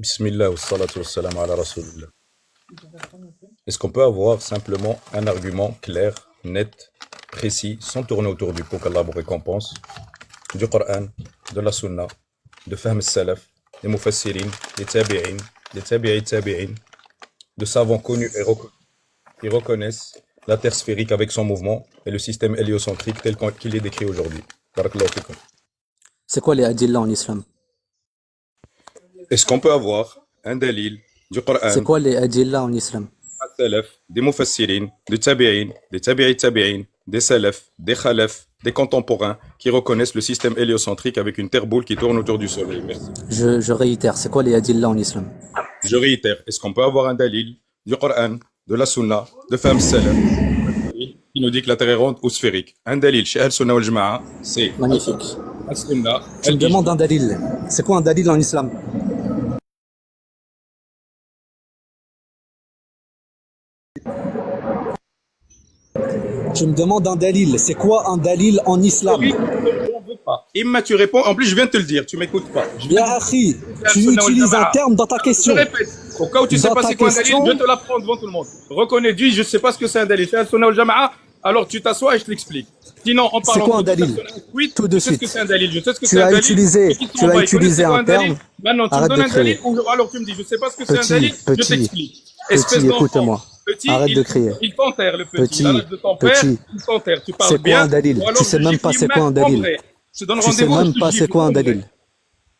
Bismillah wa salatu wa salam ala rasulillah. Est-ce qu'on peut avoir simplement un argument clair, net, précis, sans tourner autour du pot qu'Allah vous récompense, du Coran, de la Sunna, de Fahm al-Salaf, des Mufassirin, des Tabi'i, de savants connus et reconnus qui reconnaissent la Terre sphérique avec son mouvement et le système héliocentrique tel qu'il est décrit aujourd'hui. Barakallahu fikum. C'est quoi les adillas en islam? Est-ce qu'on peut avoir un dalil du C'est Coran, quoi les adillas en islam? salaf, des mufassirin, des tabi'in, des salaf, des khalaf, des contemporains qui reconnaissent le système héliocentrique avec une terre boule qui tourne autour du soleil. Merci. Je réitère, c'est quoi les adillas en islam? Je réitère, est-ce qu'on peut avoir un dalil du Coran, de la Sunna, de Fahm salaf qui nous dit que la terre est ronde ou sphérique? Un dalil chez Al-Sunna wal Jama'a, c'est Magnifique. Al-Sunna, Tu me demandes un dalil. C'est quoi un dalil en islam? Tu me demandes un dalil. C'est quoi un dalil en islam? J'en veux pas. Imma, tu réponds, en plus je viens de te le dire, tu m'écoutes pas. Je viens Ya akhi, de tu Al-Sunna wal utilises un Jama'a. terme dans ta Je question. répète, au cas où tu sais Dans pas ta c'est quoi un dalil, question- je vais te l'apprendre devant tout le monde. Reconnais, dis, je sais pas ce que c'est un dalil. C'est Al-Sunna wal Jama'a, alors tu t'assois et je t'explique. Sinon, en parlant quoi un de dalil? oui, Tout de je sais ce suite. que c'est un dalil, je sais ce que Tu c'est un as dalil. utilisé- Et qui tu as s'en va, utilisé il connaît un c'est quoi dalil. terme. Maintenant, tu me Arrête donnes de un dalil, crier. ou alors tu me dis, je sais pas ce que c'est un Petit, dalil, je petit, t'explique. Espèce d'enfant. écoute-moi. Petit, Arrête de crier. il t'enterre, le petit. Petit, À l'âge de ton père, petit. il t'enterre. Tu parles C'est quoi bien. un dalil? ou alors Tu sais je même gifle pas c'est l'imam quoi un dalil. en vrai. Je te donne Tu sais rendez-vous, même je te pas gifle c'est quoi un en vrai. dalil.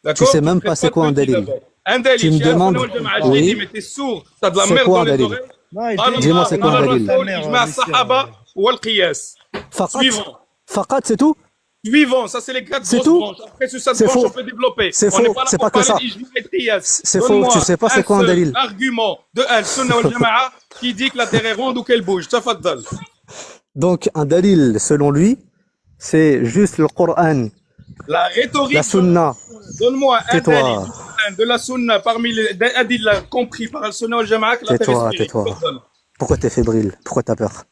D'accord? Tu sais même pas traites c'est quoi de un petit dalil. d'abord. Un dalil, Tu me chez Al-Sunna demandes- wal Jama'a, je oui. l'ai dit, mais t'es sourd, t'as de la C'est merde quoi dans un les dalil? oreilles. Dis-moi c'est quoi un dalil. Sahaba ou al-Qiyas. Faqat. Suivant. Faqat, c'est tout? Suivant, ça c'est les quatre C'est grosses tout? branches. Après, sur cette C'est branche, faux. on peut développer. C'est On n'est faux, pas là c'est pour pas que parler ça. d'Ijma et de Qiyas. C'est faux, Donne-moi tu sais pas c'est quoi un seul dalil. argument de Al-Sunna wal Jama'a qui dit que la terre est ronde ou qu'elle bouge. Tafaddal. Donc un dalil, selon lui, c'est juste le Coran, La rhétorique. la Sunna. Donne-moi un Tais-toi. dalil du Coran, de la Sunna parmi les adillas compris par Al-Sunna wal Jama'a que la terre est Tais-toi, sphérique. tais-toi. Tafaddal. Pourquoi t'es fébrile? Pourquoi t'as peur?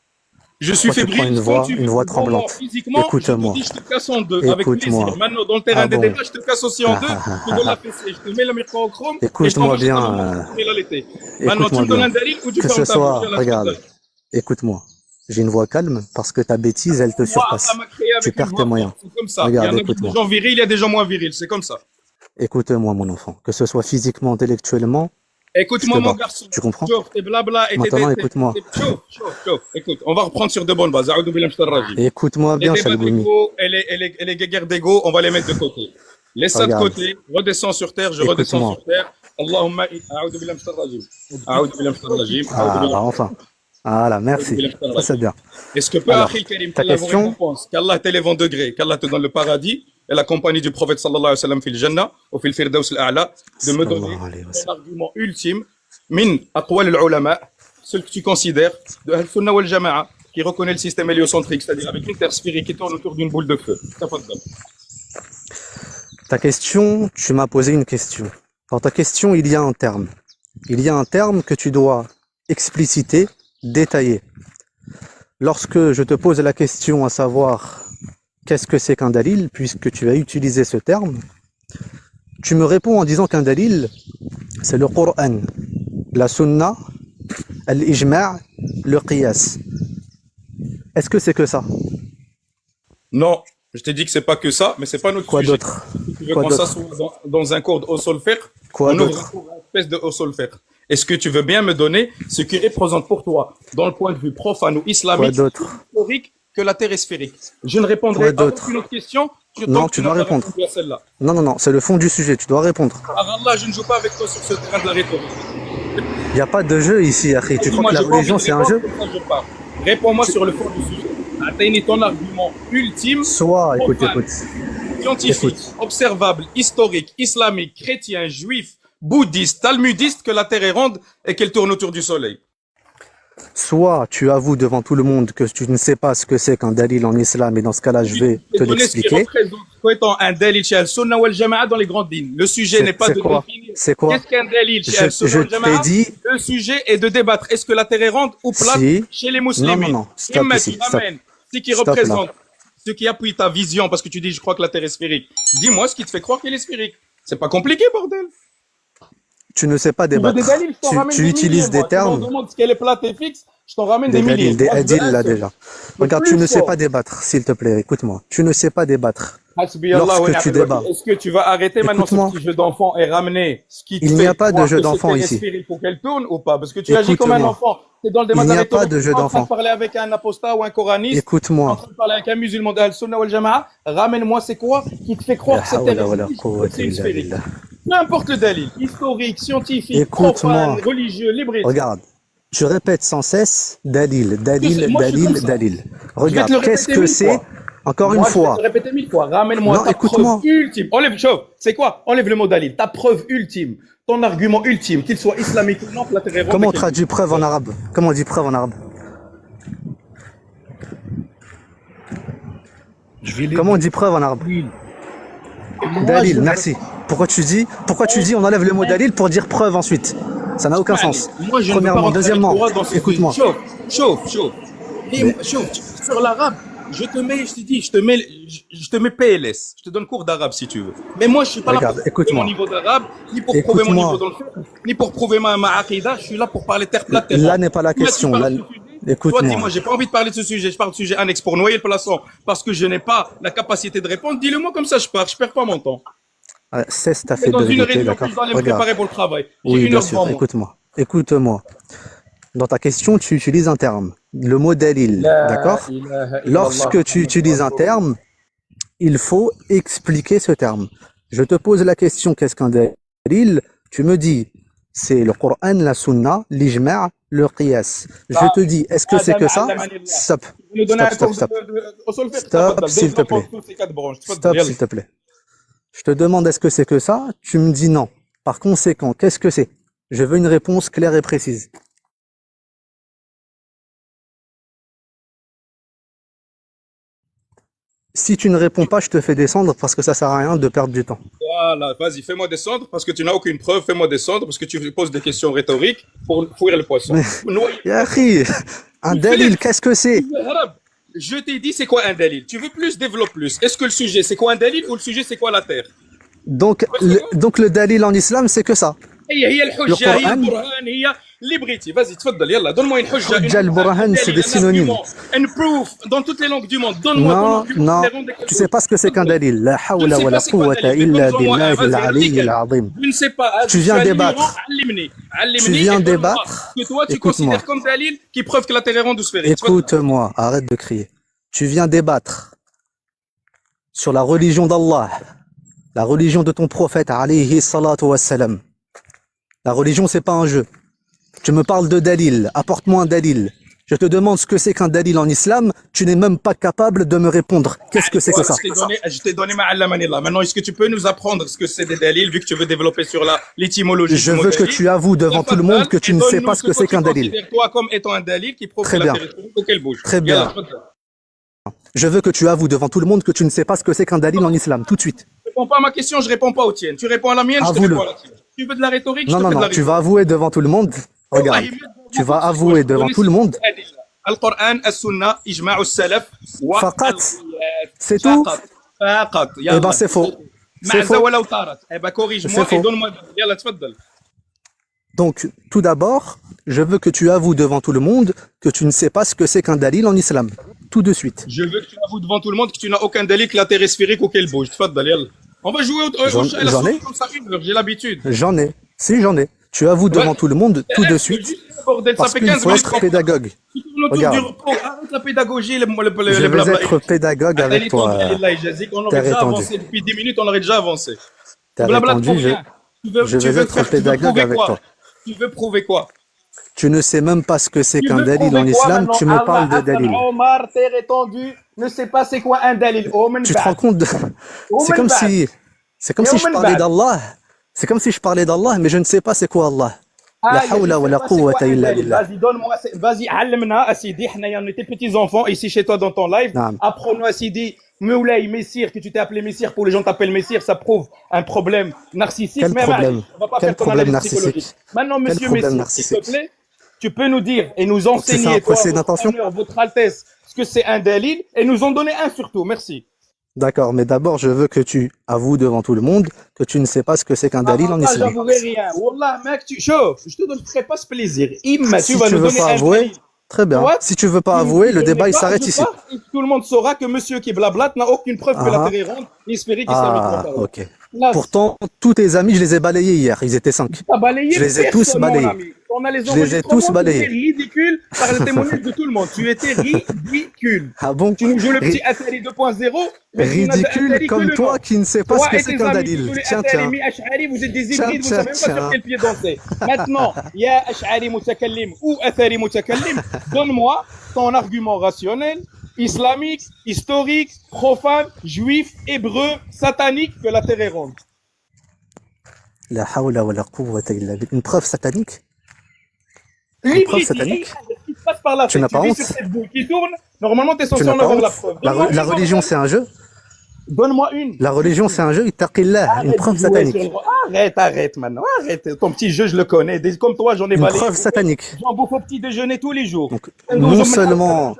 Je suis Pourquoi tu fébrile. prends une quand voix- tu veux. une voix Devant moi, tremblante? Physiquement, Écoute-moi. je te dis, je te casse en deux. Avec Écoute-moi. plaisir. Maintenant, dans le terrain Ah des bon. débats, je te casse aussi en deux. Ah. Tu donnes la fessée. Je te mets le micro-chrome. Écoute-moi bien, Maintenant, tu écoute-moi me donnes bien. un dalil ou tu Que fermes ce ta bouche. soit, Yallah, regarde, tfaddal. écoute-moi. J'ai une voix calme parce que ta bêtise, elle te Moi, surpasse. Allah m'a créé avec Tu une perds voix tes moyens. forte. C'est comme ça. Regarde, il y en a écoute-moi. des gens virils, il y a des gens moins virils. C'est comme ça. Écoute-moi, mon enfant. Que ce soit physiquement, intellectuellement, Écoute-moi, Je te mon bats. garçon. Tu comprends? Chauffe, tes blabla et Maintenant, écoute-moi. Chauffe. Écoute, on va reprendre sur de bonnes bases. A'oudou billahi minash shaitanir rajim. écoute-moi Les bien, débats Chalgoumi. d'ego et les guéguerres d'ego, on va les mettre de côté. Laisse ça de Regarde. côté, redescends sur terre, je Écoute-moi. redescends sur terre. Allahumma a'oudou billahi minash shaitanir rajim. A'oudou billahi minash shaitanir rajim. A'oudou Ah, billahi- bah enfin. Voilà, merci. Ça, c'est bien. Est-ce que peut Alors, Akhil Karim, ta qu'Allah vous question? récompense, qu'Allah t'élève en degré, qu'Allah te donne le paradis et la compagnie du prophète sallallahu alayhi wa sallam fil jannah ou fil firdaus al-a'la, de me donner Sallallahu alayhi wa ton sallam. argument ultime, min aqwal al-ulama, ce que tu considères, de Al-Sunna wal Jama'a, qui reconnaît le système héliocentrique, c'est-à-dire avec une terre sphérique qui tourne autour d'une boule de feu. Tafaddal. Ta question, tu m'as posé une question. Dans ta question, il y a un terme. Il y a un terme que tu dois expliciter, détailler. Lorsque je te pose la question à savoir qu'est-ce que c'est qu'un dalil, puisque tu as utilisé ce terme, tu me réponds en disant qu'un dalil, c'est le Coran, la Sunna, l'Ijma', le Qiyas. Est-ce que c'est que ça? Non, je t'ai dit que c'est pas que ça, mais c'est pas notre Quoi sujet. d'autre? Tu veux Quoi qu'on d'autre? s'assoie dans un cours au solfège, Quoi on ouvre d'autre? un cours, une espèce de au solfège. Est-ce que tu veux bien me donner ce qui représente pour toi, dans le point de vue profane ou Quoi islamique, d'autre? historique, que la Terre est sphérique? Je ne répondrai Quoi à d'autre? aucune autre question. Non, tant que tu dois n'as pas répondre. répondu à celle-là. Non, c'est le fond du sujet, tu dois répondre. Par Allah, je ne joue pas avec toi sur ce terrain de la rhétorique. Il n'y a pas de jeu ici, Akhi. Tu crois Dis-moi, que la j'ai pas religion, envie de c'est un répondre, jeu? comme ça, je pars. Réponds-moi sur le fond du sujet. Atteignez ton argument ultime, Soit, écoute, profane, écoute. scientifique, Écoute. observable, historique, islamique, chrétien, juif, bouddhiste, talmudiste, que la Terre est ronde et qu'elle tourne autour du soleil. Soit tu avoues devant tout le monde que tu ne sais pas ce que c'est qu'un dalil en islam, et dans ce cas-là, je vais te donner ce qui l'expliquer. représente comme étant un dalil chez Al-Sunna wal Jama'a dans les grandes lignes. Le sujet C'est- n'est pas c'est de quoi? définir C'est quoi? qu'est-ce qu'un dalil chez Je Al-Sunna wal t'ai Jama'a. dit, Le sujet est de débattre. Est-ce que la terre est ronde ou plate Si. chez les musulmans? Non, stop Imma, ici, tu stop. ramènes ce qui Stop là. représente, ce qui appuie ta vision, parce que tu dis je crois que la terre est sphérique. Dis-moi ce qui te fait croire qu'elle est sphérique. C'est pas compliqué, bordel. tu ne sais pas Tu veux des débattre. dalils, je t'en ramène Tu des utilises milliers, des moi. Tu m'en termes, demandes ce qu'elle est plate et fixe, je t'en ramène des des milliers. dalils, des Moi, je veux adils un là seul. déjà. Le Regarde, tu plus ne sais pas fort. débattre, s'il te plaît, écoute-moi. Tu ne sais pas débattre. Hasbi Allah wa Lorsque tu ni'mal wakil. débats, Est-ce que tu vas arrêter maintenant ce écoute-moi, petit jeu d'enfant et ramener ce qui te il n'y a fait pas de croire jeu que d'enfant c'était ici. sphérique pour qu'elle tourne ou pas? Parce que tu agis comme un Écoute-moi, enfant. Tu es dans le débat il de la n'y a pas rhétorique. de Tu es jeu en train de d'enfant. parler avec un apostat ou un coraniste. Tu es en Écoute-moi. train de parler avec un musulman de Al-Sunnah wal Jama'a. Ramène-moi c'est quoi qui te fait croire La que cette terre hawla est wa la tige et que quwwata c'est une illa sphérique. billah. Peu importe le dalil, historique, scientifique, profane, Écoute-moi. religieux, libéré. Regarde. Tu répètes sans cesse dalil, dalil, Moi, je suis comme dalil, ça. dalil. Je vais te Regarde, le qu'est-ce répéter que 1000 c'est? fois. Encore une Moi, je vais te fois. le répéter 1000 fois. Ramène-moi Non, ta preuve écoute-moi. ultime. Enlève, chauffe. C'est quoi? Enlève le mot dalil. Ta preuve ultime. Ton argument ultime, qu'il soit islamique ou non, que la terre est ronde Comment et on qu'elle traduit bouge. preuve en arabe? Comment on dit preuve en arabe? Je vais les Comment on dit preuve en arabe? dire. Moi, Dalil, je merci. Pourquoi tu dis on enlève le mot dalil pour dire preuve ensuite? Ça n'a aucun sens. Moi, je ne veux pas Premièrement, rentrer avec deuxièmement, toi dans ce écoute-moi. Chauffe. Mais Chauffe. Sur l'arabe, je te dis, je te mets PLS. Je te donne cours d'arabe si tu veux. Mais moi, je suis pas là pour regarde, prouver mon écoute-moi. niveau d'arabe, ni pour prouver mon niveau Écoute-moi. dans le fait, ni pour prouver ma aqida. Je suis là pour parler terre plate, terre Là ronde. n'est pas la Toi, tu question. parles Là, de ce sujet. Toi, écoute-moi. dis-moi, j'ai pas envie de parler de ce sujet. Je parle de sujet annexe pour noyer le poisson. Parce que je n'ai pas la capacité de répondre. Dis-le-moi comme ça, je pars. Je perds pas mon temps. Cesse ta Mais fête dans de une vérité, réunion, d'accord? je dois aller me Regarde. préparer pour le travail. J'ai Oui, une bien heure devant sûr. moi. Écoute-moi. Écoute-moi. Dans ta question, tu utilises un terme. Le mot dalil, La d'accord? ilaha illallah. Lorsque tu utilises un terme, il faut expliquer ce terme. Je te pose la question, qu'est-ce qu'un dalil? Tu me dis, c'est le Coran, la Sunna, l'ijma', le qiyas. Je te dis, est-ce que c'est que ça? Stop. Je vais donner Stop, un stop, cours stop. au solfège. Stop, s'il te plaît. Tous ces quatre branches. Stop, s'il te plaît. Je te demande, est-ce que c'est que ça? Tu me dis non. Par conséquent, qu'est-ce que c'est? Je veux une réponse claire et précise. Si tu ne réponds pas, je te fais descendre parce que ça sert à rien de perdre du temps. Voilà, vas-y, fais-moi descendre parce que tu n'as aucune preuve. Fais-moi descendre parce que tu poses des questions rhétoriques pour fouiller le poisson. Mais, ya akhi, un dalil, qu'est-ce que c'est? Je t'ai dit c'est quoi un dalil. Tu veux plus, développe plus. Est-ce que le sujet c'est quoi un dalil ou le sujet c'est quoi la terre? Donc le dalil en islam, c'est que ça. هي الحجة هي القرآن. البرهان هي ليبريتي vas-y تفضل يلا donne-moi une حجة Hujja al-Burhan, c'est des synonymes. une proof dans toutes les langues du monde donne-moi ton Non, argument non, qui les rend des tu sais pas ce que c'est qu'un dalil. La hawla wa la quwwata illa billahi al-ali al-azim. je ne sais pas Tu viens débattre. Tu viens et donne-moi débattre. que toi tu Écoute-moi. considères comme dalil qui preuve que la terre est ronde ou sphérique. Écoute-moi, arrête de crier. Tu viens débattre sur la religion d'Allah, la religion de ton prophète, alayhi salatu wassalam. La religion, c'est pas un jeu. Tu me parles de dalil, apporte-moi un dalil. Je te demande ce que c'est qu'un dalil en islam, tu n'es même pas capable de me répondre. Qu'est-ce que c'est que ça? Je t'ai donné ma'allamanillah. Maintenant, est-ce que tu peux nous apprendre ce que c'est des dalils, vu que tu veux développer sur l'étymologie Je du mot veux que dalil? tu avoues devant tout le monde que tu ne sais pas ce que c'est qu'un dalil. Considère-toi comme étant un dalil qui prouve Très que la bien. terre est ronde ou qu'elle bouge. Très bien. Yallah, tfadal. Je veux que tu avoues devant tout le monde que tu ne sais pas ce que c'est qu'un dalil en islam, tout de suite. Je réponds pas à ma question, je réponds pas aux tiennes. Tu réponds à la mienne, je te Avoue-le. réponds à la tienne. Tu veux de la rhétorique, Non, je te non, fais de la non, tu rhétorique. vas avouer devant tout le monde. Regarde, tu vas avouer devant tout le monde. القرآن السنة إجماع السلف فقط. C'est tout? فقط Eh ben, c'est faux. C'est معزة faux. ولو طارت. Eh ben, corrige-moi C'est et faux. donne-moi. يلا تفضل. Donc, tout d'abord, je veux que tu avoues devant tout le monde que tu ne sais pas ce que c'est qu'un dalil en islam. Tout de suite. Je veux que tu avoues devant tout le monde que tu n'as aucun dalil que la terre est sphérique ou qu'elle bouge. تفضل يلا. On va jouer J'en ai. comme ça une heure, j'ai l'habitude. J'en ai. Si, j'en ai. Tu avoues devant tout le monde tout de suite. Bordel, ça Parce fait qu'il 15 faut minutes être pédagogue. qu'on tourne autour Regarde. du repos. Arrête la pédagogie, les Je vais blabla. être pédagogue avec toi. On aurait Terre déjà étendue. avancé depuis 10 minutes, on aurait déjà avancé. Terre Blabla de étendue, combien je vais être pédagogue avec toi. Tu veux prouver quoi? Tu ne sais même pas ce que c'est Tu qu'un veux dalil prouver en quoi islam, maintenant? tu me parles de Allah, dalil. Omar, terre étendue, ne sais pas c'est quoi un dalil. Tu te rends compte de... C'est comme si... C'est comme si je parlais d'Allah. C'est comme si je parlais d'Allah, mais je ne sais pas c'est quoi Allah. La hawla wa la quwwata illa billah. Vas-y, donne-moi, vas-y, allemna, Assidi, on était petits enfants ici chez toi dans ton live. Naam. Apprends-nous, Assidi, Moulay, Messire, que tu t'es appelé Messire, pour les gens t'appellent Messire, ça prouve un problème narcissique. Quel Mais problème? on va pas Quel faire ton problème analyse psychologique. narcissique? Maintenant, Quel monsieur problème Messire, s'il te narcissique? plaît, tu peux nous dire et nous C'est ça, enseigner, un toi, procès votre d'intention? honneur, votre Altesse, ce que c'est un dalil et nous en donner un surtout. Merci. D'accord, mais d'abord, je veux que tu avoues devant tout le monde que tu ne sais pas ce que c'est qu'un dalil en islam. J'avouerai rien. Wallah, mec, je te donnerai pas ce plaisir. Imma, tu Si vas tu nous veux donner pas un avouer, dalil. très bien. Toi, Si tu veux pas tu avouer, le ne débat connais il pas, s'arrête je ici. pars et tout le monde saura que monsieur qui blablate n'a aucune preuve que la Ah, Terre est ronde, ni sphérique, islamiquement ah, parlant. ok. Là, Pourtant, tous tes amis, je les ai balayés hier. Ils étaient 5. t'as balayé Je les ai tous personne, mon balayés. ami. On a les Je les ai tous enregistrements, tu étais balayés. ridicule par le témoignage de tout le monde. Tu étais ridicule. Ah bon? Tu nous joues le petit Ri- Atari 2.0, mais tu n'as de Ridicule Atari que comme le toi nom. qui ne sais pas ce Toi que et c'est tes qu'un amis qui dalil. jouent les Tiens, Atari tiens. mi-Ash'ari, vous êtes des Tiens, hybrides, vous tiens, ne savez même pas sur tiens. quel pied danser. Maintenant, il y a Ash'ari Mutakallim ou Athari Mutakallim. Donne-moi ton argument rationnel, islamique, historique, profane, juif, hébreu, satanique, que la terre est ronde. La hawla wa la quwwata illa billah. Une preuve satanique? Une preuve Librity, satanique? qui passe par la Tu tête. n'as Tu pas vis honte? sur cette boule qui tourne, normalement tu es Tu censé n'as en pas avoir la honte? preuve. La religion, c'est un jeu? Donne-moi une. La religion, c'est un jeu, ittaqillah, une Arrête preuve de jouer sur satanique. arrête maintenant, arrête. Ton petit jeu, je le connais. Comme toi, j'en ai Une balayé. preuve satanique. J'en bouffe au petit déjeuner tous les jours. Donc, non seulement...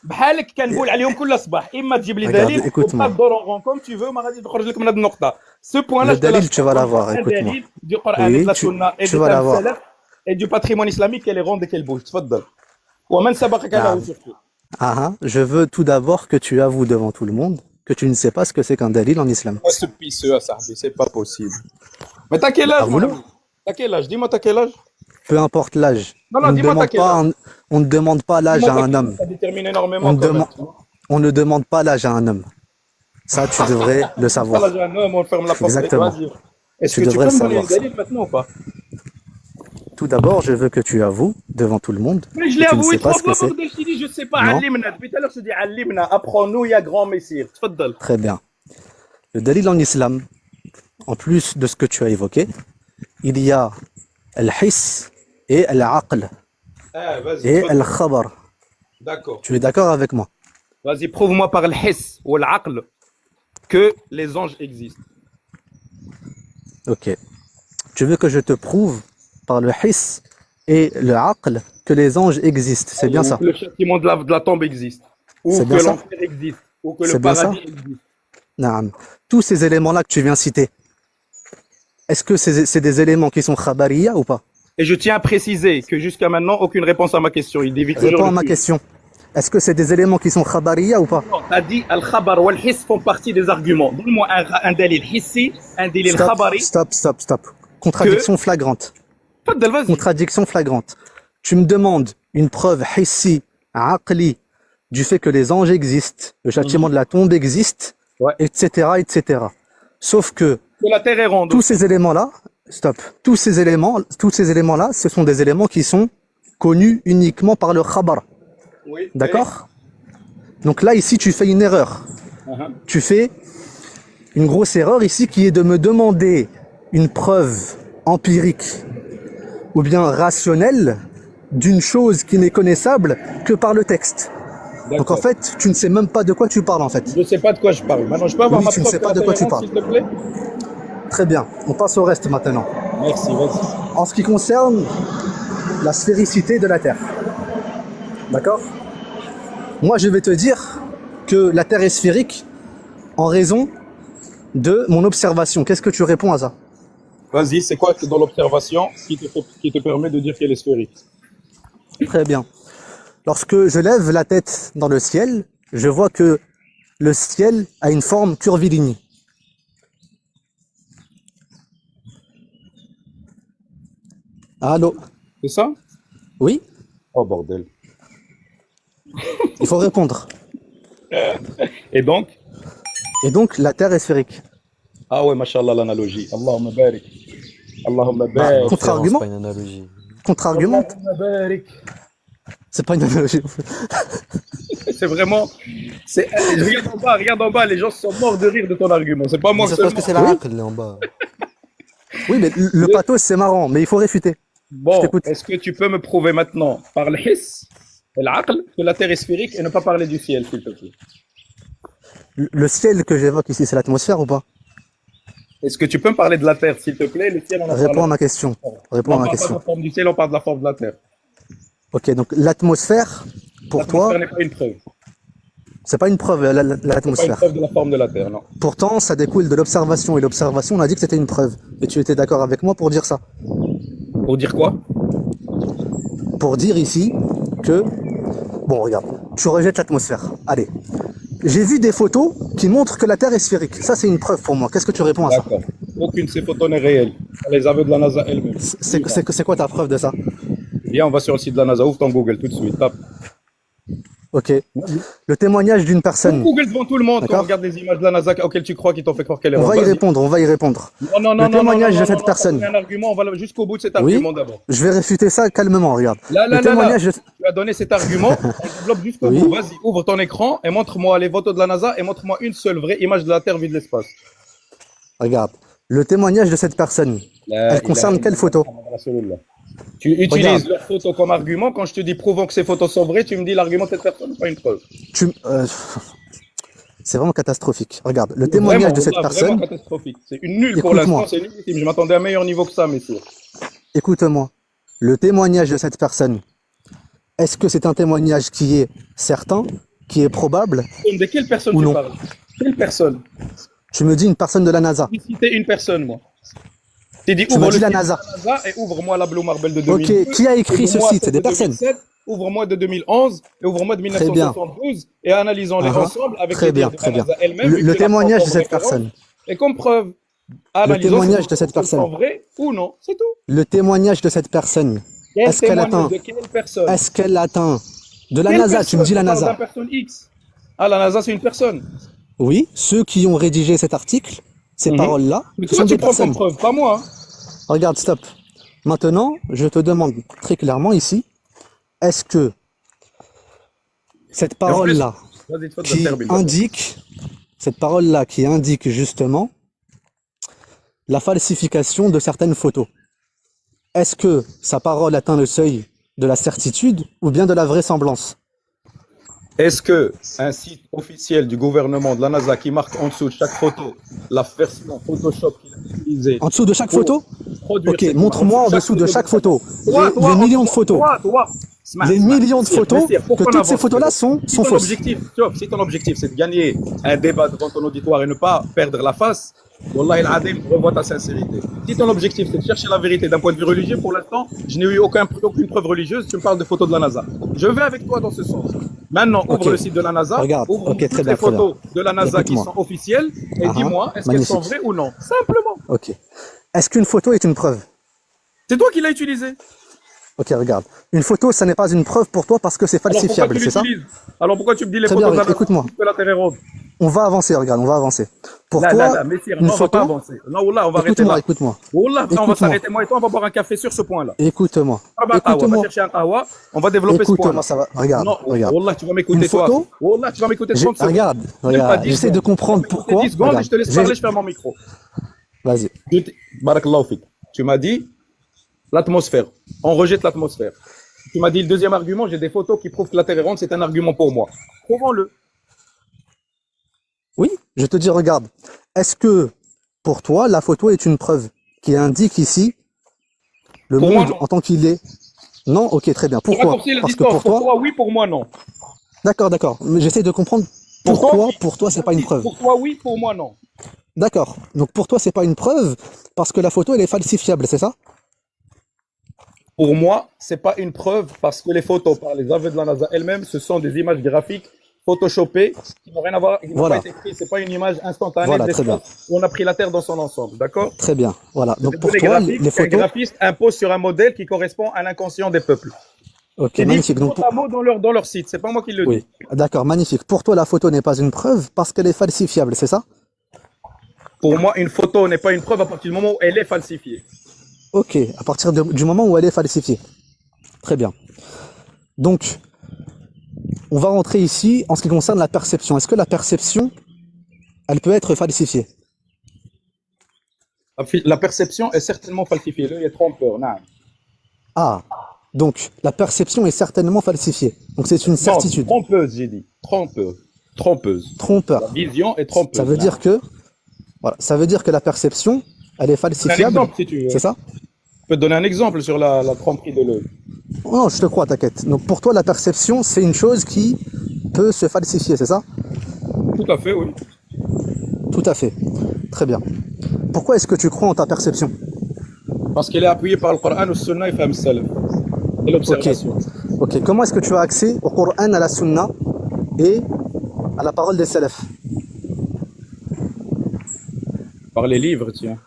بحالك كنقول عليهم كل صباح اما تجيب لي Regarde, دليل écoute-moi. وبقى تدور رون كوم tu veux ما غادي تخرج لك من هذه النقطه ce point là Le dalil, tu vas l'avoir, écoute-moi. du Coran et de Oui, la Sunna et tu de vas ta l'avoir. salaf et du patrimoine islamique qu'elle est ronde et qu'elle bouge تفضل ومن سبقك له Naam. surtout. Ah, je veux tout d'abord que tu avoues devant tout le monde que tu ne sais pas ce que c'est qu'un dalil en islam. Moi ce pisseux à Sahbi, c'est pas possible. Mais t'as quel âge mon Avoue-le. ami? T'as quel âge? Dis-moi t'as quel âge? Peu importe l'âge. Non, non, On ne dis-moi demande t'as quel pas, âge? on ne demande pas l'âge Dis-moi à t'as un quel âge, homme. ça détermine énormément On, quand même. demande, on ne demande pas l'âge à un homme. Ça, tu devrais le Voilà, savoir. j'ai un homme, on ferme la porte. Exactement. Vas-y. Est-ce Tu que tu devrais peux me donner savoir une ça. dalil maintenant ou pas? Tout d'abord, je veux que tu avoues devant tout le monde Mais je que l'ai tu ne avoué sais pas trois ce que fois, c'est. bordel, je t'ai dit, je sais pas, Non. Allimna. Depuis tout à l'heure, je te dis Allimna, apprends-nous, il y a grand messire. Tfaddal. Très bien. Le dalil en islam, en plus de ce que tu as évoqué, il y a al-hiss et al-aql Ah, vas-y, et tfaddal. al-khabar. D'accord. Tu es d'accord avec moi? Vas-y, prouve-moi par le hiss ou l'aql que les anges existent. Ok. Tu veux que je te prouve par le hiss et le aql que les anges existent. C'est bien Ou ça. que le châtiment de la tombe existe. Ou C'est que bien ça. l'enfer existe. Ou que le C'est bien ça. paradis existe. Naam. Tous ces éléments-là que tu viens citer, est-ce que c'est des éléments qui sont khabariya ou pas? Et je tiens à préciser que jusqu'à maintenant, aucune réponse à ma question. Il dévie toujours. Réponds à le ma sujet. question. Est-ce que c'est des éléments qui sont khabariya ou pas? Non, t'as dit al-khabar ou al-hiss font partie des arguments. Donne-moi un dalil hissi, un dalil Stop, khabari. stop. Contradiction flagrante. Tfaddal, vas-y. Contradiction flagrante. Tu me demandes une preuve hissi, aqli, du fait que les anges existent, le châtiment de la tombe existe, Ouais. etc., etc. Sauf que Que la terre est ronde. tous ces éléments-là, tous ces éléments-là, ce sont des éléments qui sont connus uniquement par le khabar. Oui. D'accord? Donc là, ici, tu fais une erreur. Uh-huh. Tu fais une grosse erreur ici qui est de me demander une preuve empirique ou bien rationnelle d'une chose qui n'est connaissable que par le texte. Donc en fait, tu ne sais même pas de quoi tu parles en fait. Je sais pas de quoi je parle. Maintenant, je peux avoir Oui, ma tu ne preuve sais que pas la de quoi terre est tu ronde, parles. s'il te plaît? Très bien, on passe au reste maintenant. Merci, vas-y. En ce qui concerne la sphéricité de la Terre. D'accord? Moi, je vais te dire que la Terre est sphérique en raison de mon observation. Qu'est-ce que tu réponds à ça? Vas-y, c'est quoi dans l'observation qui te permet de dire qu'elle est sphérique? Très bien. Lorsque je lève la tête dans le ciel, je vois que le ciel a une forme curviligne. Allô? C'est ça? Oui? Oh bordel. Il faut répondre. Et donc? Et donc, la Terre est sphérique. Ah ouais, mashallah l'analogie. Allahumma barik. Allahumma Bah, barik. contre-argument? C'est pas une analogie. Contre-argument? Allahumma barik. C'est pas une analogie. C'est vraiment. Regarde en bas, les gens sont morts de rire de ton argument. C'est pas moi C'est que parce que c'est la règle là en bas. Oui, mais le pathos, c'est marrant, mais il faut réfuter. Je Bon, t'écoute. est-ce que tu peux me prouver maintenant, par le hiss et l'aql, que la Terre est sphérique et ne pas parler du ciel, s'il te plaît? Le ciel que j'évoque ici, c'est l'atmosphère ou pas? Est-ce que tu peux me parler de la Terre, s'il te plaît? Le ciel, on a Réponds à parlé. ma question. On Réponds à ma parle pas de question. la forme du ciel, on parle de la forme de la Terre. Ok, donc l'atmosphère, pour L'atmosphère toi, n'est pas une preuve. C'est pas une preuve, C'est pas une l'atmosphère. preuve de la forme de la Terre, non. Pourtant, ça découle de l'observation. Et l'observation, on a dit que c'était une preuve. Et tu étais d'accord avec moi pour dire ça. Pour dire quoi? Pour dire ici que... Bon, regarde, tu rejettes l'atmosphère. Allez. J'ai vu des photos qui montrent que la Terre est sphérique. Ça, c'est une preuve pour moi. Qu'est-ce que tu réponds à ça? D'accord. Aucune de ces photos n'est réelle. Les aveux de la NASA elle-même. C'est quoi ta preuve de ça? Viens, on va sur le site de la NASA. Ouvre ton Google tout de suite. Tape. Ok. Le témoignage d'une personne. Google devant tout le monde quand D'accord. on regarde les images de la NASA auxquelles tu crois qu'ils t'ont fait croire qu'elle est On va y Vas-y. répondre, on va y répondre. Non, Le témoignage de cette non, personne. un argument, on va jusqu'au bout de cet Oui, argument d'abord. je vais réfuter ça calmement, regarde. Là, Le témoignage de... Tu as donné cet argument, on développe jusqu'au Oui. bout. Vas-y, ouvre ton écran et montre-moi les photos de la NASA et montre-moi une seule vraie image de la Terre vue de l'espace. Regarde. Le témoignage de cette personne. Elle concerne quelle photo? Tu utilises Regarde. leurs photos comme argument. Quand je te dis prouvons que ces photos sont vraies, tu me dis l'argument de cette personne n'est pas une preuve. Tu... C'est vraiment catastrophique. Regarde, le témoignage Vraiment, de cette vraiment personne... catastrophique. C'est une nulle pour Écoute-moi. l'instant, c'est nul. Je m'attendais à un meilleur niveau que ça, messieurs. Écoute-moi. Le témoignage de cette personne, est-ce que c'est un témoignage qui est certain, qui est probable? De quelle personne Ou tu non. parles? Quelle personne? Tu me dis une personne de la NASA. J'ai cité une personne, moi. T'es dit, Tu ouvre m'as le dit la site de NASA. et ouvre-moi la Blue Marble de 2002. Ok, qui a écrit ce Ouvre-moi site? C'est des celle de personnes. 2007, ouvre-moi de 2011 et ouvre-moi de 1972 et analysons-les Ah ah. ensemble avec Très les bien, dires de très la bien. NASA elle-même. Le vu que la témoignage de prend cette comme référence. personne. Et comme preuve, analysons témoignage si de cette ces photos sont personne. vraies ou non, c'est tout. Le témoignage de cette personne. Quel Est-ce qu'elle témoignage atteint? de quelle personne? Est-ce qu'elle atteint de la Quelle NASA? personne? Tu me dis la On parle NASA. d'une personne X. Ah, la NASA, c'est une personne. Oui, ceux qui ont rédigé cet article, ces Mhm. paroles-là, Mais ce toi, sont tu des prends comme personnes. preuve, pas moi. Hein. Regarde, stop. Maintenant, je te demande très clairement ici, est-ce que cette parole-là Vas-y, tu qui indique, cette parole-là qui indique justement la falsification de certaines photos, est-ce que sa parole atteint le seuil de la certitude ou bien de la vraisemblance? Est-ce que un site officiel du gouvernement de la NASA qui marque en dessous de chaque photo la version Photoshop qu'il a utilisée En dessous de chaque pour photo? produire Ok, cette montre-moi en image, dessous de chaque photo Toi, les millions de photos. Toi, Les millions de photos, que toutes ces photos-là sont Si ton fausses. si ton objectif c'est de gagner un débat devant ton auditoire et ne pas perdre la face, Wallah el-Adim, revois ta sincérité. Si ton objectif c'est de chercher la vérité d'un point de vue religieux, pour l'instant, je n'ai eu aucune preuve religieuse, tu me parles de photos de la NASA. Je vais avec toi dans ce sens. Maintenant, ouvre Ok. le site de la NASA, Regarde. ouvre Ok, très toutes bien, les très bien. photos de la NASA qui Écoute-moi. sont officielles et Ah, dis-moi, est-ce qu'elles sont magnifique. vraies ou non? Simplement. Ok. Est-ce qu'une photo est une preuve? C'est toi qui l'as utilisé. Ok, regarde. Une photo, ça n'est pas une preuve pour toi parce que c'est Alors pourquoi falsifiable, tu c'est ça? l'utilises? Alors pourquoi tu me dis les Très photos bien, de la NASA écoute-moi. que la Terre est ronde? On va avancer, regarde, on va avancer. Pour Là, toi, messire, une non, on va pas photo... avancer. Non, Wallah, on va arrêter Écoute-moi, là. écoute-moi. Wallah, on va Écoute-moi. s'arrêter, moi et toi, on va boire un café sur ce point-là. Écoute-moi. Ah bah, on va Écoute-moi. chercher un kawa, on va développer ce point-là. Écoute-moi, ça va. Regarde, Non, regarde. Wallah, tu vas m'écouter Une toi. photo Wallah, tu vas m'écouter 30 secondes. Regarde, Même pas regarde. 10 J'essaie de secondes. comprendre Tu vas m'écouter pourquoi. 10 secondes et je te laisse parler, je ferme mon micro. Vas-y. Barakallahu fik. Tu m'as dit l'atmosphère. On rejette l'atmosphère. Tu m'as dit le deuxième argument, j'ai des photos qui prouvent que la Terre est ronde, c'est un argument pour moi. Prouvons-le. Oui, je te dis, regarde. Est-ce que, pour toi, la photo est une preuve qui indique ici le Pour moi, monde non. en tant qu'il est? Non? Ok, très bien. Pour Pourquoi? raccourcir la Parce que distance, pour toi... oui, pour moi, non. D'accord, d'accord. Mais j'essaie de comprendre Pour toi, pourquoi, oui. pour toi, c'est pas une preuve. Pour toi, oui, pour moi, non. D'accord. Donc pour toi, c'est pas une preuve parce que la photo, elle est falsifiable, c'est ça? Pour moi, c'est pas une preuve parce que les photos par les aveux de la NASA elle-même, ce sont des images graphiques photoshopées qui n'ont rien à voir, qui n'ont Voilà. pas été prises. C'est pas une image instantanée Voilà, de très bien. l'espace où on a pris la Terre dans son ensemble, d'accord? Très bien. Voilà. Donc C'est pour des toi, graphiques les qu'un photos... graphiste impose sur un modèle qui correspond à l'inconscient des peuples. Ok, C'est dit magnifique. Donc, mot à mot dans leur site. C'est pas moi qui le dis. oui. D'accord, magnifique. Pour toi, la photo n'est pas une preuve parce qu'elle est falsifiable, c'est ça? Pour moi, une photo n'est pas une preuve à partir du moment où elle est falsifiée. Ok, à partir du moment où elle est falsifiée. Très bien. Donc, on va rentrer ici en ce qui concerne la perception. Est-ce que la perception, elle peut être falsifiée? La perception est certainement falsifiée. L'œil est trompeur. Non. Ah, donc la perception est certainement falsifiée. Donc c'est une Non, certitude. trompeuse, j'ai dit. Trompeuse. Trompeuse. La Trompeur. vision est trompeuse. Ça veut dire que, voilà, ça veut dire que la perception, elle est C'est un falsifiable. exemple, si tu veux. C'est ça? Je peux te donner un exemple sur la tromperie de l'œil. Oh non, je te crois, t'inquiète. Donc pour toi, la perception, c'est une chose qui peut se falsifier, c'est ça? Tout à fait, oui. Tout à fait. Très bien. Pourquoi est-ce que tu crois en ta perception? Parce qu'elle est appuyée par le Coran, le Sunna et Faham Salaf. Et l'observation. Ok. Comment est-ce que tu as accès au Coran, à la Sunna et à la parole des Salaf? Par les livres, tiens.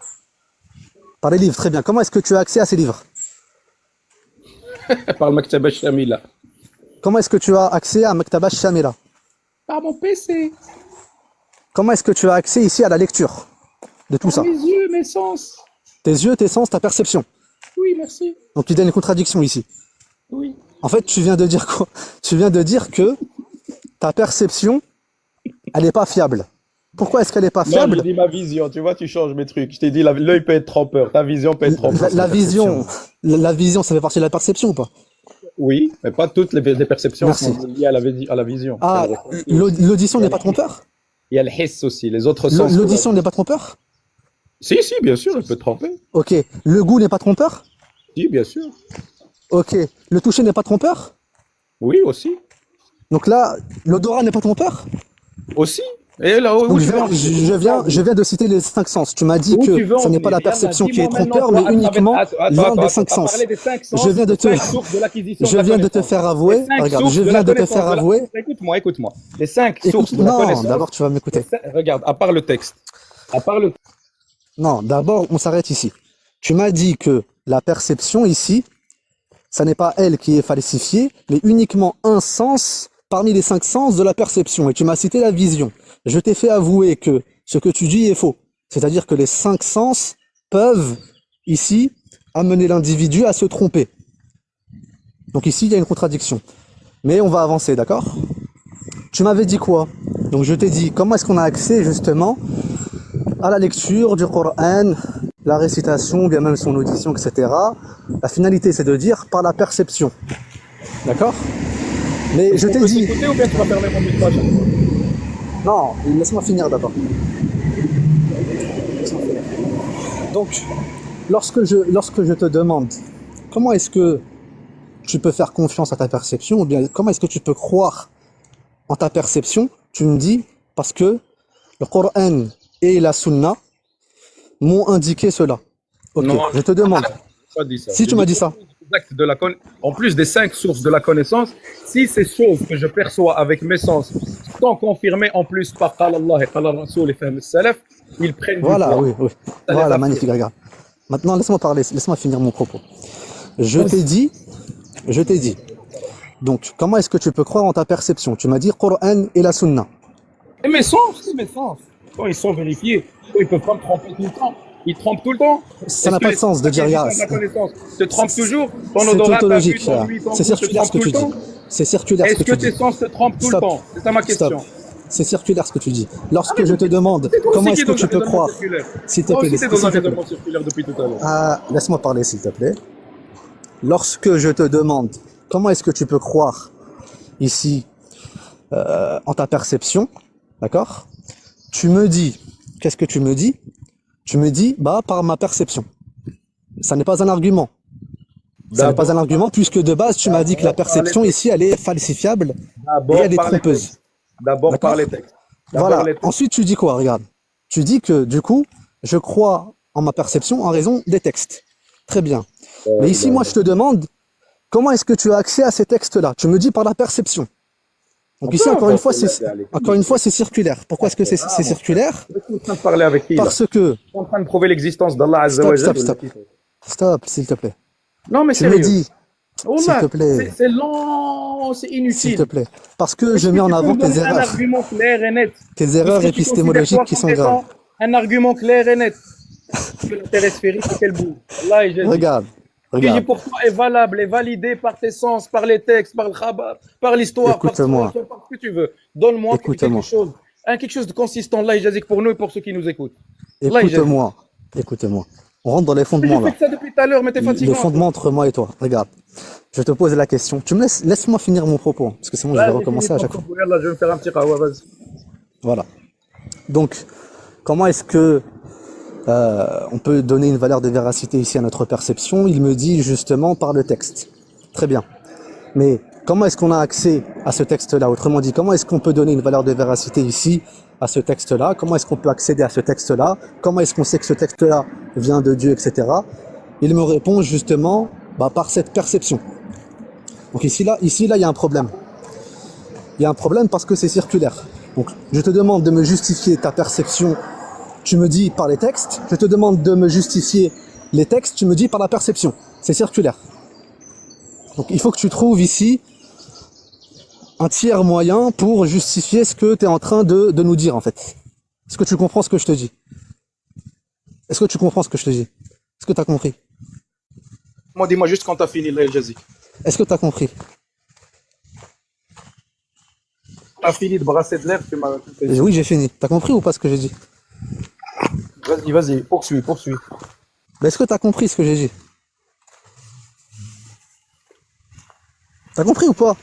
Par les livres, très bien. Comment est-ce que tu as accès à ces livres? Par le Maktaba Shamila. Comment est-ce que tu as accès à Maktaba Shamila? Par mon PC. Comment est-ce que tu as accès ici à la lecture de tout ça? Mes yeux, mes sens. Tes yeux, tes sens, ta perception. Oui, merci. Donc il y a une contradiction ici. Oui. En fait, tu viens de dire quoi? Tu viens de dire que ta perception, elle n'est pas fiable. Pourquoi est-ce qu'elle n'est pas Non, fiable? j'ai dit ma vision, tu vois, tu changes mes trucs. Je t'ai dit, l'œil peut être trompeur, ta vision peut être trompeur. La vision, la vision, ça fait partie de la perception ou pas? Oui, mais pas toutes les perceptions Merci. sont liées à la vision. Ah, l'audition n'est pas trompeur? Il y a le hiss aussi, les autres sens. L'audition n'est pas trompeur? Si, bien sûr, elle peut tromper. Ok. Le goût n'est pas trompeur? Si, bien sûr. Ok. Le toucher n'est pas trompeur? Oui, aussi. Donc là, l'odorat n'est pas trompeur? Aussi. Et là, Donc je viens de citer les 5 sens. Tu m'as dit que ça n'est pas la perception qui est trompeur, mais uniquement l'un des 5 sens. Je viens de te faire avouer. Regarde, je viens de te faire avouer. Écoute-moi. Les 5 sources de la connaissance. Non, d'abord tu vas m'écouter. Regarde, à part le texte. Non, d'abord on s'arrête ici. Tu m'as dit que la perception ici, ça n'est pas elle qui est falsifiée, mais uniquement un sens parmi les 5 sens de la perception. Et tu m'as cité la vision. Je t'ai fait avouer que ce que tu dis est faux. C'est-à-dire que les 5 sens peuvent, ici, amener l'individu à se tromper. Donc ici, il y a une contradiction. Mais on va avancer, d'accord? Tu m'avais dit quoi? Donc je t'ai dit, comment est-ce qu'on a accès, justement, à la lecture du Coran, la récitation, bien même son audition, etc. La finalité, c'est de dire par la perception. D'accord? Mais je t'ai dit... Ou bien tu vas fermer mon micro à chaque fois. Non, laisse-moi finir d'abord. Donc, lorsque je te demande comment est-ce que tu peux faire confiance à ta perception, ou bien comment est-ce que tu peux croire en ta perception, tu me dis parce que le Coran et la Sunna m'ont indiqué cela. Ok, Non, je te demande. Pas dit ça. Si tu m'as dit ça. En plus des 5 sources de la connaissance, si ces choses que je perçois avec mes sens sont confirmées en plus par Allah et par le Rasoul et Faham Salaf, ils prennent Voilà, du poids. oui. Voilà, magnifique, regarde. Maintenant, laisse-moi parler, laisse-moi finir mon propos. Je t'ai dit, donc, comment est-ce que tu peux croire en ta perception? Tu m'as dit Coran et la Sunna. Et mes sens, quand ils sont vérifiés, ils peuvent pas me tromper tout le temps. Ils trompent tout le temps. Ça n'a pas de sens de dire regarde. Te trompes toujours. Ton C'est odorat, tautologique, ton ouïe, ton c'est goût te circulaire ce trompe que tout tu le dis. temps. C'est circulaire ce Est-ce que que tu tes dis. sens te trompent tout le temps? C'est ça ma question. C'est circulaire ce que tu dis. Lorsque je te demande comment est-ce que tu peux croire, s'il te plaît, c'est dans un raisonnement circulaire depuis tout à l'heure. Ah, laisse-moi parler s'il te plaît. Lorsque je te demande comment est-ce que tu peux croire ici en ta perception, d'accord? Tu me dis, qu'est-ce que tu me dis? Tu me dis, bah par ma perception. Ça n'est pas un argument. Ça n'est pas un argument puisque de base tu m'as dit que la perception ici elle est falsifiable et elle est trompeuse. D'abord par les textes. Voilà. Ensuite tu dis quoi? Regarde. Tu dis que du coup je crois en ma perception en raison des textes. Très bien. Mais ici moi je te demande comment est-ce que tu as accès à ces textes-là? Tu me dis par la perception. Donc ici encore une fois c'est circulaire. Pourquoi est-ce que c'est circulaire? Je suis en train de parler avec qui? Parce que Je suis en train de prouver l'existence d'Allah Azza wa Jalla. Stop, s'il te plaît. Non mais Tu me sérieux. dis, s'il te plaît, C'est lent, c'est s'il inutile. te plaît, parce que je mets en avant tes Un erreurs, argument clair et net. épistémologiques qui sont graves. Un argument clair et net. Que la Terre est sphérique et qu'elle bouge. Allah et Jésus. Regarde, Ce que j'ai regarde. pour toi est valable, est validé par tes sens, par les textes, par le khabar, par l'histoire, par Écoute-moi. ce que tu veux. Donne-moi Écoute-moi. quelque chose de consistant. Allah et Jésus pour nous et pour ceux qui nous écoutent. Allah et Jésus. Écoute-moi. On rentre dans les J'ai fondements fait là. ça depuis tout à l'heure, mais t'es fatiguant. Les fondements entre moi et toi. Regarde. Je te pose la question. Tu me laisse-moi finir mon propos, parce que sinon je vais recommencer à chaque fois. Là, je vais me faire un petit kawa, vas-y. Voilà. Donc, comment est-ce que on peut donner une valeur de véracité ici à notre perception? Il me dit justement par le texte. Très bien. Mais comment est-ce qu'on a accès à ce texte-là? Autrement dit, comment est-ce qu'on peut donner une valeur de véracité ici à ce texte-là? Comment est-ce qu'on peut accéder à ce texte-là? Comment est-ce qu'on sait que ce texte-là vient de Dieu, etc. Il me répond justement par cette perception. Donc ici là, il y a un problème. Il y a un problème parce que c'est circulaire. Donc je te demande de me justifier ta perception, tu me dis par les textes. Je te demande de me justifier les textes, tu me dis par la perception. C'est circulaire. Donc il faut que tu trouves ici un tiers moyen pour justifier ce que tu es en train de nous dire en fait. Est-ce que tu comprends ce que je te dis? Est-ce que tu comprends ce que je te dis? Est-ce que tu as compris? Moi, dis-moi juste quand tu as fini le Jazik. Est-ce que tu as compris? Tu as fini de brasser de l'air, tu m'as... Oui, j'ai fini. Tu as compris ou pas ce que j'ai dit? Vas-y, poursuis. Mais est-ce que tu as compris ce que j'ai dit? T'as compris ou pas?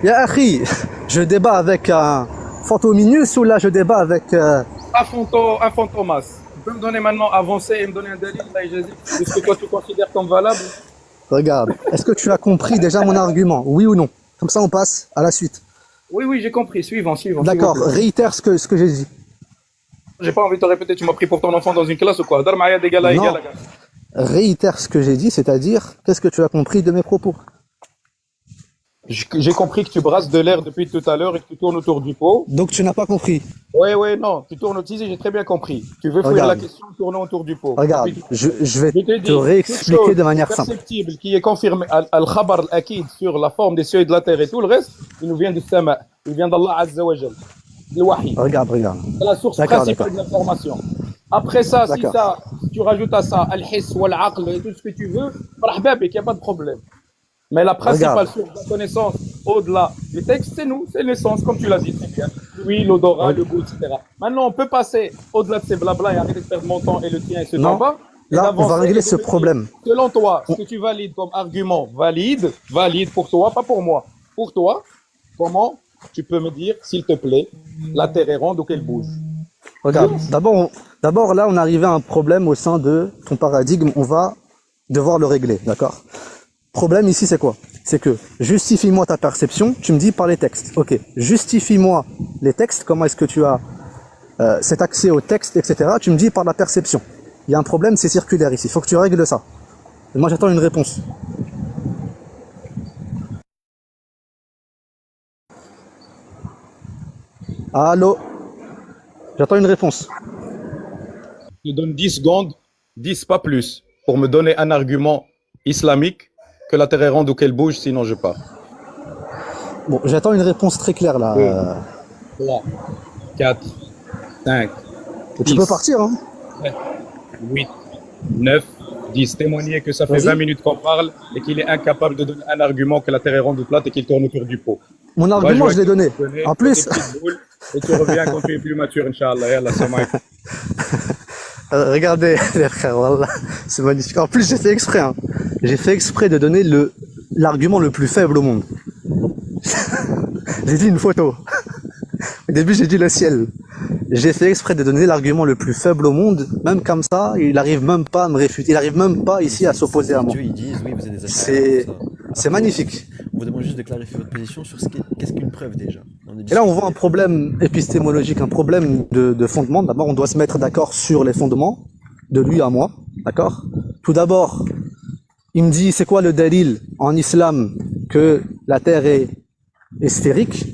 Ya akhi, je débat avec un Fantominus ou là je débat avec... Un fantomas. Tu peux me donner maintenant, avancer et me donner un dalil, là, Jazik, de ce que toi tu considères comme valable? Regarde, est-ce que tu as compris déjà mon argument? Oui ou non? Comme ça on passe à la suite. Oui, j'ai compris. Suivant. D'accord, réitère ce que j'ai dit. J'ai pas envie de te répéter, tu m'as pris pour ton enfant dans une classe ou quoi? Dar maaya d'égal à égal. Réitère ce que j'ai dit, c'est-à-dire, qu'est-ce que tu as compris de mes propos? J'ai compris que tu brasses de l'air depuis tout à l'heure et que tu tournes autour du pot. Donc tu n'as pas compris. Oui, non, tu tournes autour, j'ai très bien compris. Tu veux fuir la question en tournant autour du pot. Regarde, je vais te réexpliquer de manière simple. Perceptible, qui est confirmé, al-khabar al-akid sur la forme des cieux et de la terre et tout le reste, il nous vient du sama, il vient d'Allah Azza wa Jal, le wahi. Regarde. C'est la source principale de l'information. Après ça, si tu rajoutes à ça al-hiss ou al-aql et tout ce que tu veux, il n'y a pas de problème. Mais la principale source de connaissance au-delà du texte, c'est nous, c'est l'essence, comme tu l'as dit très bien. Oui, l'odorat, le goût, etc. Maintenant, on peut passer au-delà de ces blabla et arrêter de perdre mon temps et le tien et ce temps bas. Là, on va régler ce problème. Selon toi, ce que tu valides comme argument valide pour toi, pas pour moi. Pour toi, comment tu peux me dire, s'il te plaît, la terre est ronde ou qu'elle bouge? Regarde, d'abord là, on est arrivé à un problème au sein de ton paradigme, on va devoir le régler, d'accord? Problème ici, c'est quoi? C'est que justifie-moi ta perception, tu me dis par les textes. Ok, justifie-moi les textes, comment est-ce que tu as cet accès aux textes, etc. Tu me dis par la perception. Il y a un problème, c'est circulaire ici, il faut que tu règles ça. Et moi, j'attends une réponse. Allô? J'attends une réponse. Je donne 10 secondes, 10 pas plus, pour me donner un argument islamique que la terre est ronde ou qu'elle bouge, sinon je pars. Bon, j'attends une réponse très claire là. 3, 4, 5, 10. Tu peux partir, hein? 8, 9, 10. Témoigner que ça fait 20 minutes qu'on parle et qu'il est incapable de donner un argument que la terre est ronde ou plate et qu'il tourne autour du pot. Mon argument, je l'ai donné. En plus... Et tu reviens quand tu es plus mature, Inch'Allah. Yallah, regardez, les frères, voilà, c'est magnifique. En plus, j'ai fait exprès. Hein. J'ai fait exprès de donner l'argument le plus faible au monde. J'ai dit une photo. Au début, j'ai dit le ciel. J'ai fait exprès de donner l'argument le plus faible au monde. Même comme ça, il n'arrive même pas à me réfuter. Il n'arrive même pas ici à s'opposer à moi. Ils disent, oui, vous êtes des c'est magnifique. On vous demande juste de clarifier votre position sur qu'est-ce qu'une preuve déjà. Et là, on voit un problème épistémologique, un problème de fondement. D'abord, on doit se mettre d'accord sur les fondements, de lui à moi, d'accord? Tout d'abord, il me dit, c'est quoi le dalil en islam que la terre est sphérique?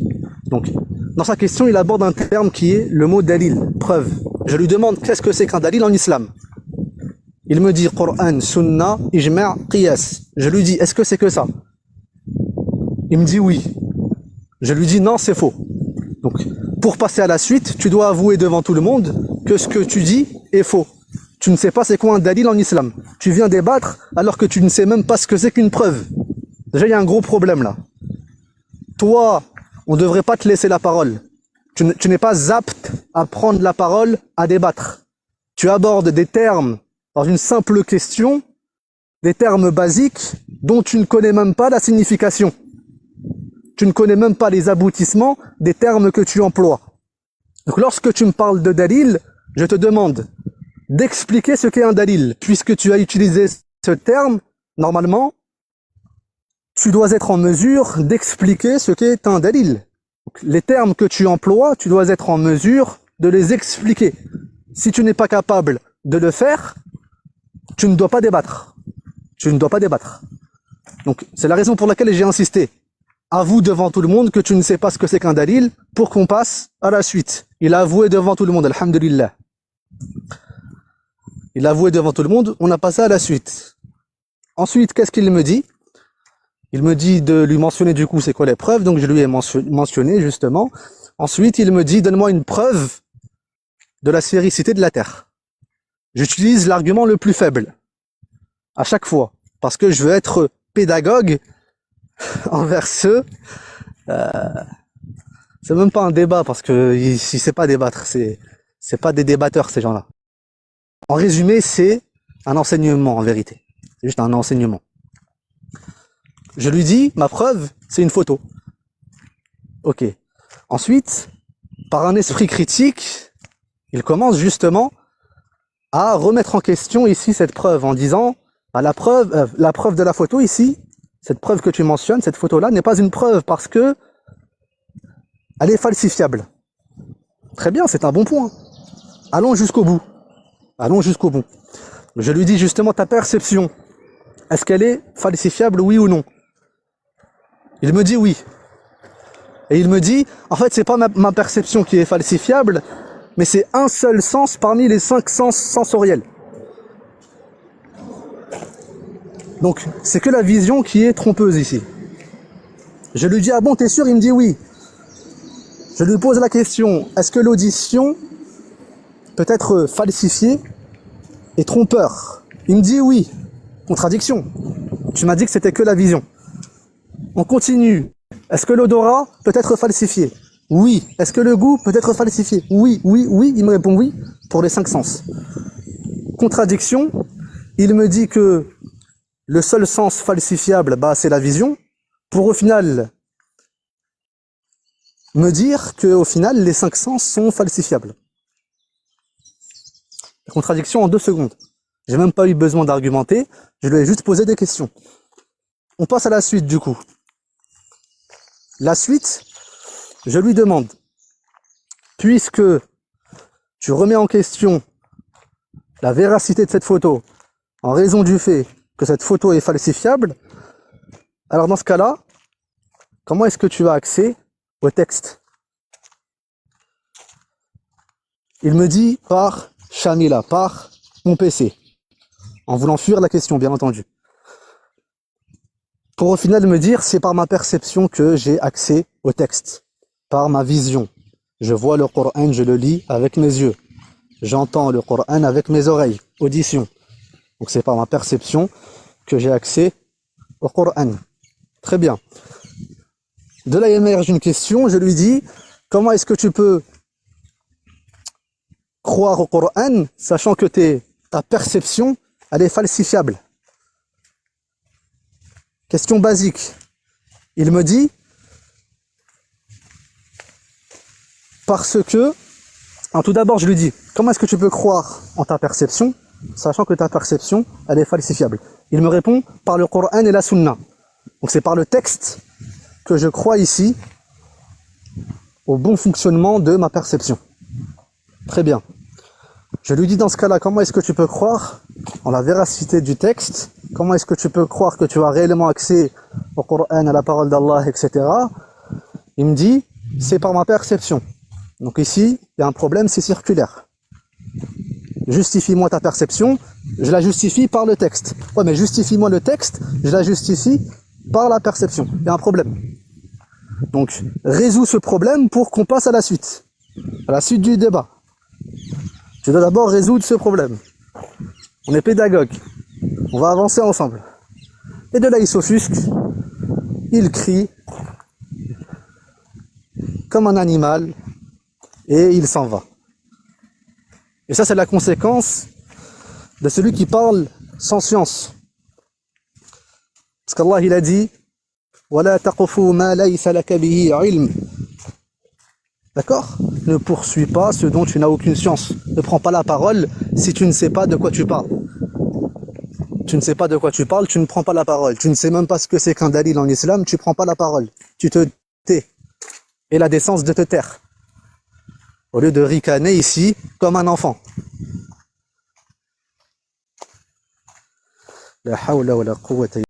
Donc, dans sa question, il aborde un terme qui est le mot dalil, preuve. Je lui demande, qu'est-ce que c'est qu'un dalil en islam? Il me dit, Qur'an, Sunnah, Ijma', Qiyas. Je lui dis, est-ce que c'est que ça? Il me dit oui. Je lui dis non, c'est faux. Donc, pour passer à la suite, tu dois avouer devant tout le monde que ce que tu dis est faux. Tu ne sais pas c'est quoi un dalil en islam. Tu viens débattre alors que tu ne sais même pas ce que c'est qu'une preuve. Déjà, il y a un gros problème là. Toi, on ne devrait pas te laisser la parole. Tu n'es pas apte à prendre la parole, à débattre. Tu abordes des termes dans une simple question, des termes basiques dont tu ne connais même pas la signification. Tu ne connais même pas les aboutissements des termes que tu emploies. Donc lorsque tu me parles de dalil, je te demande d'expliquer ce qu'est un dalil. Puisque tu as utilisé ce terme, normalement, tu dois être en mesure d'expliquer ce qu'est un dalil. Donc, les termes que tu emploies, tu dois être en mesure de les expliquer. Si tu n'es pas capable de le faire, tu ne dois pas débattre. Tu ne dois pas débattre. Donc, c'est la raison pour laquelle j'ai insisté. Avoue devant tout le monde que tu ne sais pas ce que c'est qu'un dalil pour qu'on passe à la suite. Il a avoué devant tout le monde, alhamdulillah. Il a avoué devant tout le monde, on a passé à la suite. Ensuite, qu'est-ce qu'il me dit? Il me dit de lui mentionner du coup c'est quoi les preuves, donc je lui ai mentionné justement. Ensuite, il me dit donne-moi une preuve de la sphéricité de la Terre. J'utilise l'argument le plus faible à chaque fois parce que je veux être pédagogue envers ceux. C'est même pas un débat parce que si c'est pas débattre, c'est pas des débatteurs ces gens-là. En résumé, c'est un enseignement en vérité. C'est juste un enseignement. Je lui dis, ma preuve, c'est une photo. Ok. Ensuite, par un esprit critique, il commence justement à remettre en question ici cette preuve en disant, la preuve de la photo ici, cette preuve que tu mentionnes, cette photo-là, n'est pas une preuve parce que elle est falsifiable. Très bien, c'est un bon point. Allons jusqu'au bout. Allons jusqu'au bout. Je lui dis justement ta perception. Est-ce qu'elle est falsifiable, oui ou non? Il me dit oui. Et il me dit, en fait, c'est pas ma perception qui est falsifiable, mais c'est un seul sens parmi les 5 sens sensoriels. Donc, c'est que la vision qui est trompeuse ici. Je lui dis, ah bon, t'es sûr? Il me dit oui. Je lui pose la question, est-ce que l'audition peut être falsifiée et trompeur? Il me dit oui. Contradiction. Tu m'as dit que c'était que la vision. On continue. Est-ce que l'odorat peut être falsifié? Oui. Est-ce que le goût peut être falsifié? Oui, oui, oui. Il me répond oui pour les 5 sens. Contradiction. Il me dit que le seul sens falsifiable, c'est la vision. Pour au final me dire que au final les 5 sens sont falsifiables. Contradiction en 2 secondes. J'ai même pas eu besoin d'argumenter. Je lui ai juste posé des questions. On passe à la suite du coup. La suite, je lui demande, puisque tu remets en question la véracité de cette photo en raison du fait que cette photo est falsifiable, alors dans ce cas-là, comment est-ce que tu as accès au texte? Il me dit par Shamila, par mon PC, en voulant fuir la question, bien entendu. Pour au final me dire, c'est par ma perception que j'ai accès au texte, par ma vision. Je vois le Coran, je le lis avec mes yeux. J'entends le Coran avec mes oreilles, audition. Donc c'est par ma perception que j'ai accès au Coran. Très bien. De là émerge une question, je lui dis, comment est-ce que tu peux croire au Coran, sachant que ta perception, elle est falsifiable? Question basique. Il me dit, parce que, tout d'abord je lui dis, comment est-ce que tu peux croire en ta perception, sachant que ta perception, elle est falsifiable? Il me répond, par le Coran et la Sunna. Donc c'est par le texte que je crois ici au bon fonctionnement de ma perception. Très bien. Je lui dis dans ce cas-là, comment est-ce que tu peux croire en la véracité du texte? Comment est-ce que tu peux croire que tu as réellement accès au Coran, à la parole d'Allah, etc. Il me dit, c'est par ma perception. Donc ici, il y a un problème, c'est circulaire. Justifie-moi ta perception, je la justifie par le texte. Ouais, mais justifie-moi le texte, je la justifie par la perception. Il y a un problème. Donc, résous ce problème pour qu'on passe à la suite du débat. Tu dois d'abord résoudre ce problème. On est pédagogue. On va avancer ensemble. Et de là, il s'offusque. Il crie. Comme un animal. Et il s'en va. Et ça, c'est la conséquence de celui qui parle sans science. Parce qu'Allah, il a dit وَلَا تَقْفُوا مَا لَيْسَ لَكَ بِهِ عِلْمٍ. D'accord? Ne poursuis pas ce dont tu n'as aucune science. Ne prends pas la parole si tu ne sais pas de quoi tu parles. Tu ne sais pas de quoi tu parles, tu ne prends pas la parole. Tu ne sais même pas ce que c'est qu'un dalil en islam, tu prends pas la parole. Tu te tais. Et la décence de te taire. Au lieu de ricaner ici comme un enfant. La hawla wa la quwwata